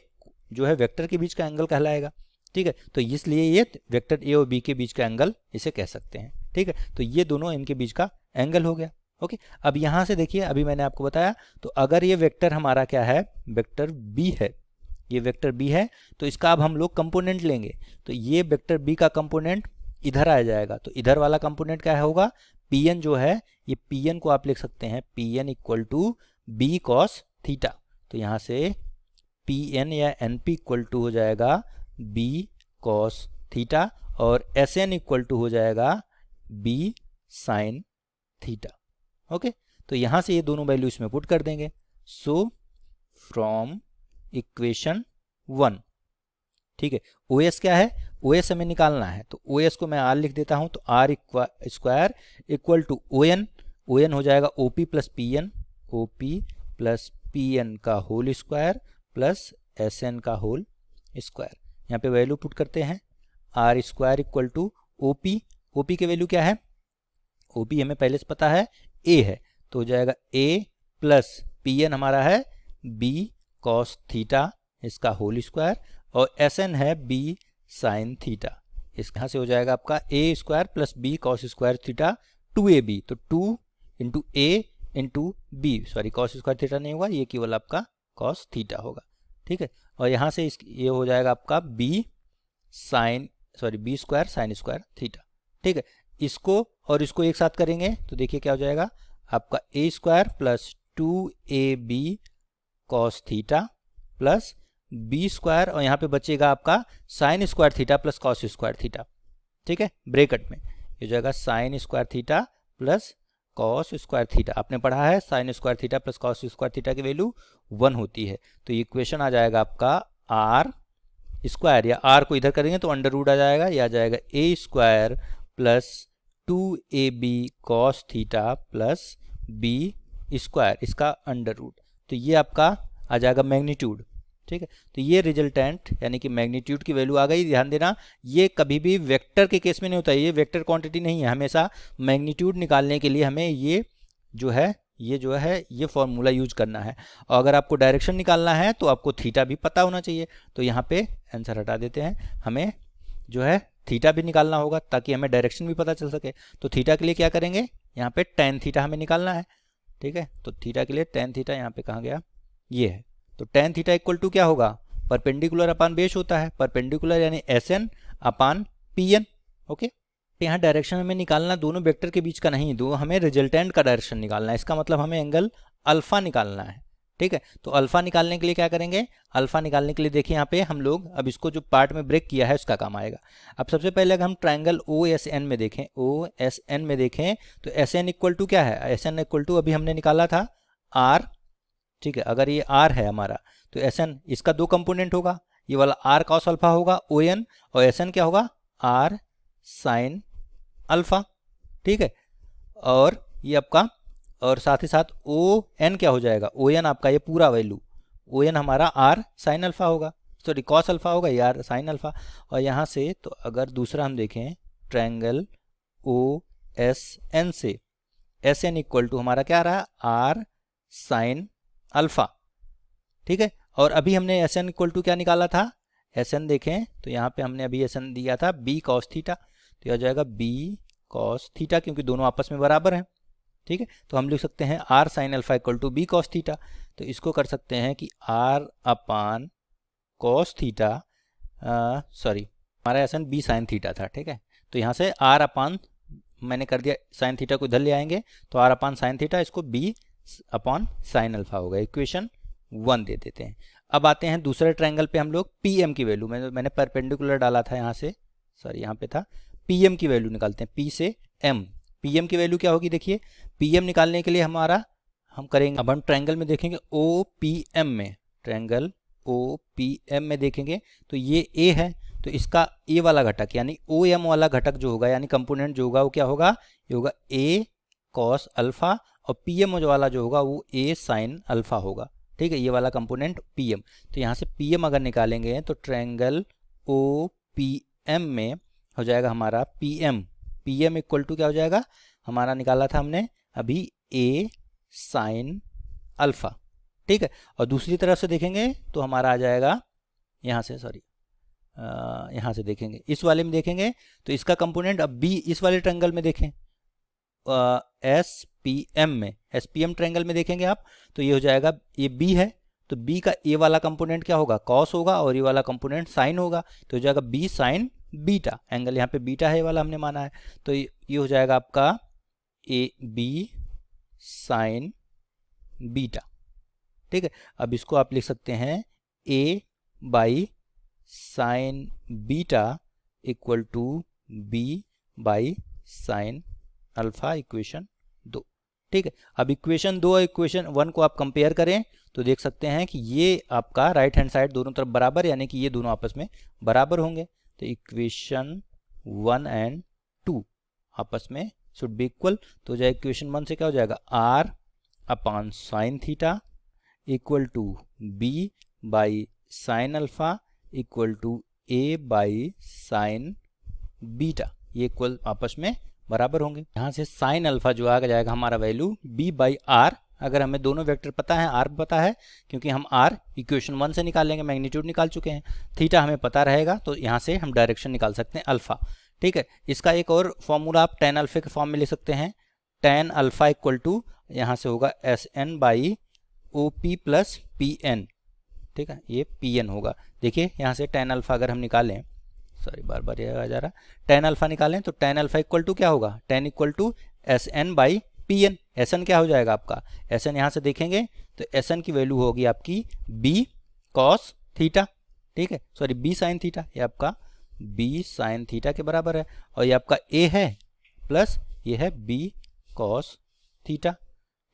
जो है वेक्टर के बीच का एंगल कहलाएगा, ठीक है। तो इसलिए ये वेक्टर A और B के बीच का एंगल इसे कह सकते हैं, ठीक है। तो ये दोनों इनके बीच का एंगल हो गया, ओके। अब यहाँ से देखिए, अभी मैंने आपको बताया, तो अगर ये वेक्टर हमारा क्या है, वेक्टर B है, ये वेक्टर B है, तो इसका अब हम लोग कंपोनेंट लेंगे, तो ये वेक्टर B का कंपोनेंट इधर आ जाएगा, तो इधर वाला कंपोनेंट क्या होगा, Pn जो है, ये Pn को आप लिख सकते हैं Pn equal to B cos theta. तो यहाँ से Pn या NP इक्वल टू हो जाएगा B cos थीटा, और Sn इक्वल टू हो जाएगा B sin थीटा, ओके। तो यहाँ से ये दोनों वैल्यू इसमें पुट कर देंगे। सो फ्रॉम इक्वेशन 1, ठीक है। OS क्या है, OS हमें निकालना है, तो OS को मैं R लिख देता हूँ, तो R square equal to ON, ON हो जाएगा OP plus PN, OP plus PN का होल स्क्वायर प्लस SN का होल स्क्वायर। यहाँ पे वैल्यू पुट करते हैं, R square equal to OP, OP की वैल्यू क्या है, OP हमें पहले से पता है A है, तो हो जाएगा A प्लस PN हमारा है B cos थीटा, इसका होल स्क्वायर, और SN है B sin थीटा। इस यहाँ से हो जाएगा आपका A square plus B cos square theta 2AB, तो 2 into A into B, sorry cos square theta नहीं होगा, ये केवल आपका cos थीटा होगा, ठीक है। और यहाँ से ये हो जाएगा आपका B square sine square theta, ठीक है। इसको और इसको एक साथ करेंगे तो देखिए क्या हो जाएगा, आपका A square plus 2AB cos theta plus B square, और यहाँ पे बचेगा आपका sine square theta plus cos square theta, ठीक है, ब्रैकेट में ये हो जाएगा sine square theta plus cos square theta. आपने पढ़ा है sine square theta plus cos square theta की वैल्यू 1 होती है, तो ये इक्वेशन आ जाएगा आपका R स्क्वायर, या R को इधर करेंगे तो अंडर रूट आ जाएगा, या आ जाएगा A square plus 2AB cos theta plus B square, इसका अंडर रूट, तो ये आपका आ जाएगा मैग्नीट्यूड, ठीक है। तो ये रिजल्टेंट यानी कि मैग्नीट्यूड की वैल्यू आ गई। ध्यान देना, ये कभी भी वेक्टर के केस में नहीं होता है, ये वेक्टर क्वांटिटी नहीं है। हमेशा मैग्नीट्यूड निकालने के लिए हमें ये जो है ये फॉर्मूला यूज करना है। और अगर आपको डायरेक्शन निकालना है तो आपको थीटा भी पता होना चाहिए। तो यहाँ पे आंसर हटा देते हैं, हमें जो है थीटा भी निकालना होगा ताकि हमें डायरेक्शन भी पता चल सके। तो थीटा के लिए क्या करेंगे, यहाँ पे टेन थीटा हमें निकालना है। ठीक है, तो थीटा के लिए टेन थीटा यहाँ पे कहाँ गया, ये है। तो टेन थीटा इक्वल टू क्या होगा, परपेंडिकुलर अपान बेस होता है, परपेंडिकुलर यानी एस एन अपान पी एन। ओके, यहाँ डायरेक्शन हमें निकालना दोनों वेक्टर के बीच का नहीं, दो हमें रिजल्टेंट का डायरेक्शन निकालना है। इसका मतलब हमें एंगल अल्फा निकालना है। ठीक है, तो अल्फा निकालने के लिए क्या करेंगे, अल्फा निकालने के लिए देखिए यहाँ पे हम लोग अब इसको जो पार्ट में ब्रेक किया है उसका काम आएगा। अब सबसे पहले अगर हम ट्राइंगल ओ एस एन में देखें, ओ एस एन में देखें तो एस एन इक्वल टू क्या है, एस एन इक्वल टू अभी हमने निकाला था आर। ठीक है, अगर ये आर है हमारा तो एस एन इसका दो कंपोनेंट होगा, ये वाला आर कॉस अल्फा होगा ओ एन, और एस एन क्या होगा आर साइन अल्फा। ठीक है, और ये आपका और साथ ही साथ ओ एन क्या हो जाएगा, ओ एन आपका ये पूरा वैल्यू, ओ एन हमारा आर साइन अल्फा होगा, सॉरी कॉस अल्फा होगा, ये आर साइन अल्फा। और यहाँ से तो अगर दूसरा हम देखें ट्रायंगल ओ एस एन से एस एन इक्वल टू हमारा क्या आ रहा है आर साइन अल्फा। ठीक है, और अभी हमने एस एन इक्वल टू क्या निकाला था, एस एन देखें तो यहाँ पे हमने अभी एस एन दिया था बी कॉस थीटा, तो यह हो जाएगा बी कॉस थीटा, क्योंकि दोनों आपस में बराबर हैं। ठीक है, तो हम लिख सकते हैं R sine alpha equal to B cos theta. तो इसको कर सकते हैं कि R upon cos theta, sorry हमारा S N B sine theta था। ठीक है, तो यहाँ से आर अपान मैंने कर दिया साइन थीटा को इधर ले आएंगे तो आर अपान साइन थीटा, इसको बी अपॉन साइन अल्फा होगा। इक्वेशन 1 दे देते हैं। अब आते हैं दूसरे ट्रायंगल पे हम लोग पी एम की वैल्यू, मैंने परपेंडिकुलर डाला था यहाँ से, सॉरी यहाँ पे था, पी एम की वैल्यू निकालते हैं, पी से एम। पी एम की वैल्यू क्या होगी, देखिए पी एम निकालने के लिए हमारा हम करेंगे, अब हम ट्रायंगल में देखेंगे ओ पी एम में, ट्रायंगल ओ पी एम में देखेंगे तो ये ए है, तो इसका ए वाला घटक यानी ओ एम वाला घटक जो होगा यानी कंपोनेंट जो होगा वो क्या होगा, ये होगा ए कॉस अल्फा, और पी एम वाला जो होगा वो ए साइन अल्फा होगा। ठीक है, ये वाला कंपोनेंट पी एम। तो यहाँ से पी एम अगर निकालेंगे तो ट्रायंगल ओ पी एम में हो जाएगा हमारा पी एम इक्वल टू क्या हो जाएगा, हमारा निकाला था हमने अभी ए साइन अल्फा। ठीक है, और दूसरी तरफ से देखेंगे तो हमारा आ जाएगा यहाँ से, सॉरी यहाँ से देखेंगे, इस वाले में देखेंगे तो इसका कंपोनेंट अब बी, इस वाले ट्रायंगल में देखें एस पी एम में, एस पी एम ट्रायंगल में देखेंगे आप तो ये हो जाएगा, ये बी है तो बी का ए वाला कंपोनेंट क्या होगा कॉस होगा, और ये वाला कंपोनेंट साइन होगा, तो हो जाएगा बी साइन बीटा, एंगल यहाँ पे बीटा है वाला हमने माना है, तो ये हो जाएगा आपका ए बी साइन बीटा। ठीक है, अब इसको आप लिख सकते हैं A by sine beta equal to B by sine alpha, equation 2। ठीक है, अब इक्वेशन 2 और इक्वेशन 1 को आप कंपेयर करें तो देख सकते हैं कि ये आपका राइट हैंड साइड दोनों तरफ बराबर, यानी कि ये दोनों आपस में बराबर होंगे। तो इक्वेशन 1 एंड 2 आपस में शुड बी इक्वल, तो जाए इक्वेशन 1 से क्या हो जाएगा R upon sine theta equal to B by sine alpha equal to A by sine beta, ये इक्वल आपस में बराबर होंगे। यहाँ से साइन अल्फा जो आ जाएगा हमारा वैल्यू बी बाई आर, अगर हमें दोनों वेक्टर पता है, आर पता है क्योंकि हम आर इक्वेशन 1 से निकालेंगे, मैग्नीट्यूड निकाल चुके हैं, थीटा हमें पता रहेगा तो यहाँ से हम डायरेक्शन निकाल सकते हैं अल्फा। ठीक है, इसका एक और फॉर्मूला आप टेन अल्फा के फॉर्म में ले सकते हैं, टेन अल्फा इक्वल टू यहाँ से होगा S N by O P plus P N. ठीक है, ये पी एन होगा। देखिए यहाँ से टेन अल्फा अगर हम निकालें, सॉरी बार बार ये आ जा रहा, टेन अल्फा निकालें तो टेन अल्फा इक्वल टू क्या होगा, tan equal to S N by P N. S N क्या हो जाएगा आपका, एस एन यहाँ से देखेंगे तो एस एन की वैल्यू होगी आपकी बी कॉस थीटा। ठीक है, सॉरी बी साइन थीटा, ये आपका बी साइन थीटा के बराबर है, और ये आपका ए है प्लस ये है बी कॉस थीटा।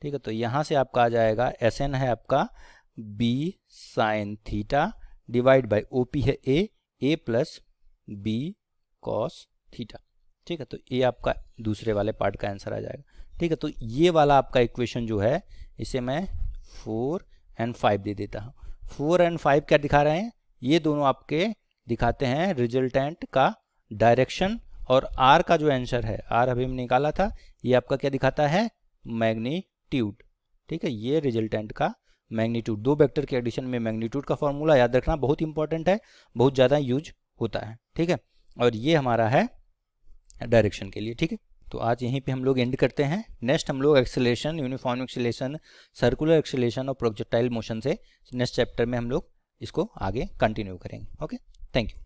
ठीक है, तो यहाँ से आपका आ जाएगा एस एन है आपका B sine theta divide by O P है A plus B cos theta. ठीक है, तो ये आपका दूसरे वाले पार्ट का आंसर आ जाएगा। ठीक है, तो ये वाला आपका इक्वेशन जो है इसे मैं 4 एंड 5 दे देता हूँ। 4 और 5 क्या दिखा रहे हैं, ये दोनों आपके दिखाते हैं रिजल्टेंट का डायरेक्शन, और आर का जो आंसर है, आर अभी हमने निकाला था, ये आपका क्या दिखाता है, मैग्नीट्यूड। ठीक है, ये रिजल्टेंट का मैग्नीट्यूड, दो वेक्टर के एडिशन में मैग्नीट्यूड का फॉर्मूला याद रखना बहुत इंपॉर्टेंट है, बहुत ज़्यादा यूज होता है। ठीक है, और ये हमारा है डायरेक्शन के लिए। ठीक है, तो आज यहीं पे हम लोग एंड करते हैं। नेक्स्ट हम लोग acceleration, uniform acceleration, circular acceleration और प्रोजेक्टाइल मोशन से नेक्स्ट चैप्टर में हम लोग इसको आगे कंटिन्यू करेंगे। Okay, thank you.